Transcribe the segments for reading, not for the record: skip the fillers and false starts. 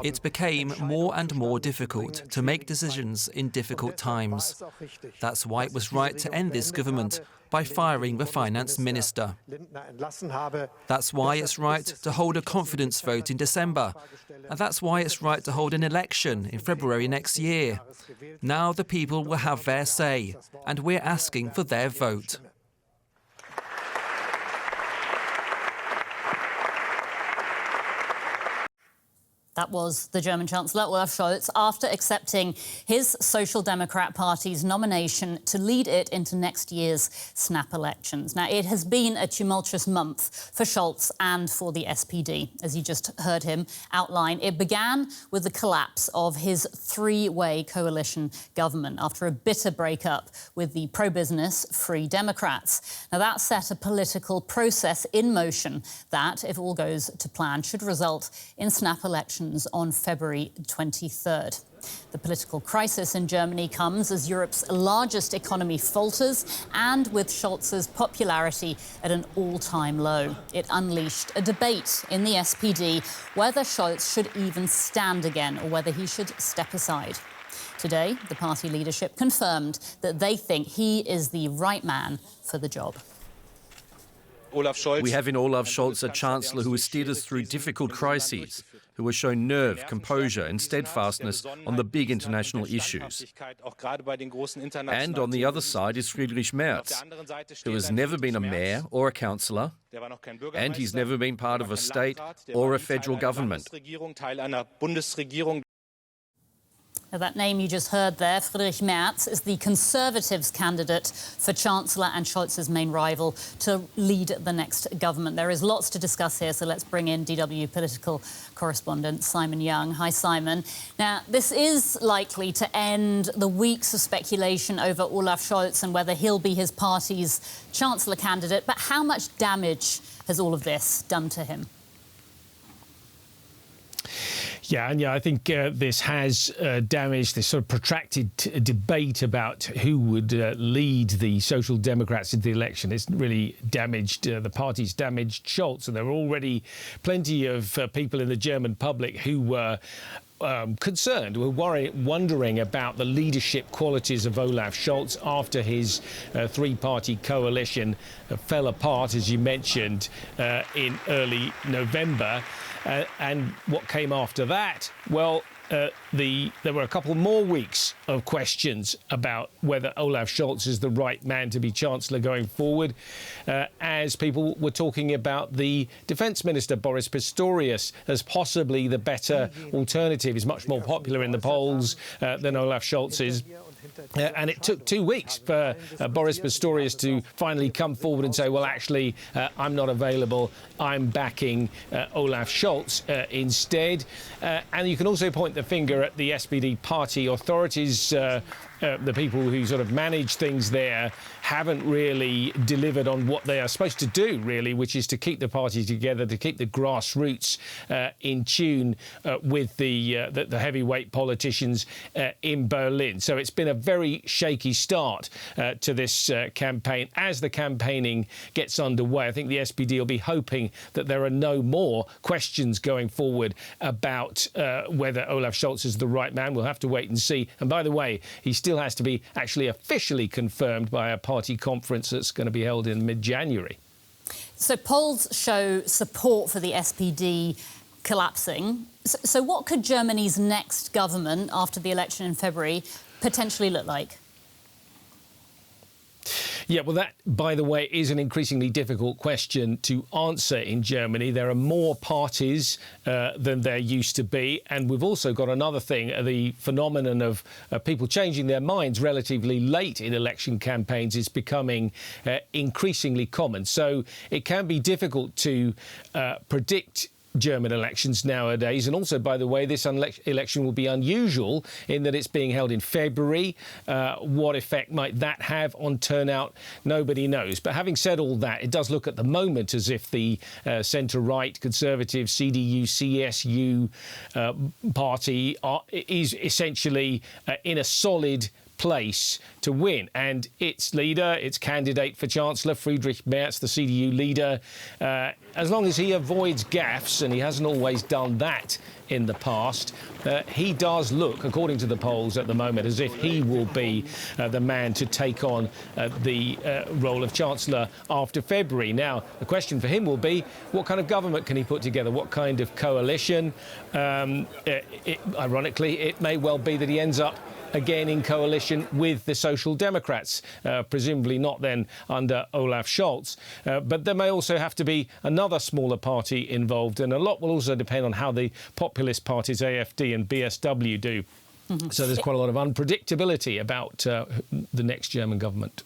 It became more and more difficult to make decisions in difficult times. That's why it was right to end this government by firing the finance minister. That's why it's right to hold a confidence vote in December. And that's why it's right to hold an election in February next year. Now the people will have their say, and we're asking for their vote. That was the German Chancellor, Olaf Scholz, after accepting his Social Democrat Party's nomination to lead it into next year's snap elections. Now, it has been a tumultuous month for Scholz and for the SPD. As you just heard him outline, it began with the collapse of his three-way coalition government after a bitter breakup with the pro-business Free Democrats. Now, that set a political process in motion that, if all goes to plan, should result in snap elections on February 23rd. The political crisis in Germany comes as Europe's largest economy falters and with Scholz's popularity at an all-time low. It unleashed a debate in the SPD whether Scholz should even stand again or whether he should step aside. Today, the party leadership confirmed that they think he is the right man for the job. We have in Olaf Scholz a chancellor who has steered us through difficult crises, who has shown nerve, composure and steadfastness on the big international issues. And on the other side is Friedrich Merz, who has never been a mayor or a councillor, and he's never been part of a state or a federal government. Now, that name you just heard there, Friedrich Merz, is the Conservatives' candidate for Chancellor and Scholz's main rival to lead the next government. There is lots to discuss here, so let's bring in DW political correspondent Simon Young. Hi, Simon. Now, this is likely to end the weeks of speculation over Olaf Scholz and whether he'll be his party's Chancellor candidate. But how much damage has all of this done to him? Yeah, and I think this has damaged this sort of protracted debate about who would lead the Social Democrats into the election. It's really damaged, the party's damaged Scholz. And there were already plenty of people in the German public who were concerned, were wondering about the leadership qualities of Olaf Scholz after his three-party coalition fell apart, as you mentioned, in early November. And what came after that? Well, there were a couple more weeks of questions about whether Olaf Scholz is the right man to be Chancellor going forward, as people were talking about the Defence Minister, Boris Pistorius, as possibly the better alternative. He's much more popular in the polls than Olaf Scholz is. And it took 2 weeks for Boris Pistorius to finally come forward and say, well, actually, I'm not available. I'm backing Olaf Scholz instead. And you can also point the finger at the SPD party authorities. The people who sort of manage things there haven't really delivered on what they are supposed to do, really, which is to keep the party together, to keep the grassroots in tune with the heavyweight politicians in Berlin. So it's been a very shaky start to this campaign. As the campaigning gets underway, I think the SPD will be hoping that there are no more questions going forward about whether Olaf Scholz is the right man. We'll have to wait and see. And by the way, he still has to be actually officially confirmed by a party conference that's going to be held in mid-January. So polls show support for the SPD collapsing. So what could Germany's next government after the election in February potentially look like? Yeah, well, that, by the way, is an increasingly difficult question to answer in Germany. There are more parties than there used to be. And we've also got another thing, the phenomenon of people changing their minds relatively late in election campaigns is becoming increasingly common. So it can be difficult to predict German elections nowadays. And also, by the way, this election will be unusual in that it's being held in February. What effect might that have on turnout? Nobody knows. But having said all that, it does look at the moment as if the centre-right Conservative CDU-CSU party is essentially in a solid place to win. And its leader, its candidate for Chancellor, Friedrich Merz, the CDU leader, as long as he avoids gaffes, and he hasn't always done that in the past, he does look, according to the polls at the moment, as if he will be the man to take on the role of Chancellor after February. Now, the question for him will be, what kind of government can he put together? What kind of coalition? Ironically, it may well be that he ends up again in coalition with the Social Democrats, presumably not then under Olaf Scholz. But there may also have to be another smaller party involved, and a lot will also depend on how the populist parties AfD and BSW do. So there's quite a lot of unpredictability about the next German government.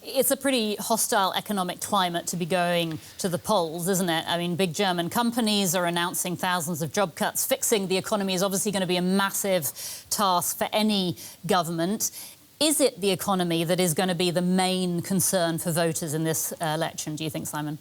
It's a pretty hostile economic climate to be going to the polls, isn't it? I mean, big German companies are announcing thousands of job cuts. Fixing the economy is obviously going to be a massive task for any government. Is it the economy that is going to be the main concern for voters in this election, do you think, Simon?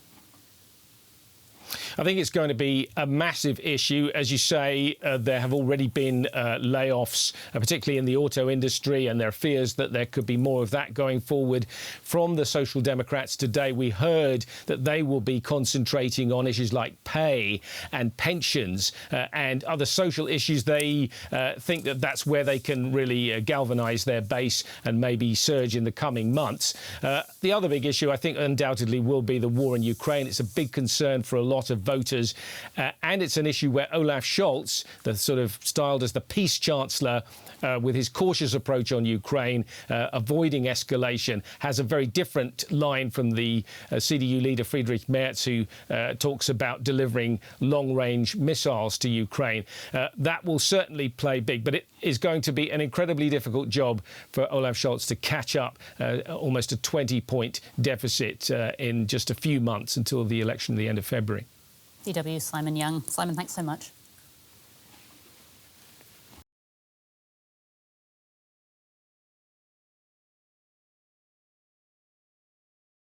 I think it's going to be a massive issue. As you say, there have already been layoffs, particularly in the auto industry, and there are fears that there could be more of that going forward. From the Social Democrats today, we heard that they will be concentrating on issues like pay and pensions and other social issues. They think that that's where they can really galvanise their base and maybe surge in the coming months. The other big issue, I think, undoubtedly will be the war in Ukraine. It's a big concern for a lot of voters, and it's an issue where Olaf Scholz, the sort of styled as the peace chancellor, with his cautious approach on Ukraine, avoiding escalation, has a very different line from the CDU leader Friedrich Merz, who talks about delivering long-range missiles to Ukraine. That will certainly play big, but it is going to be an incredibly difficult job for Olaf Scholz to catch up almost a 20-point deficit in just a few months until the election at the end of February. DW's Simon Young. Simon, thanks so much.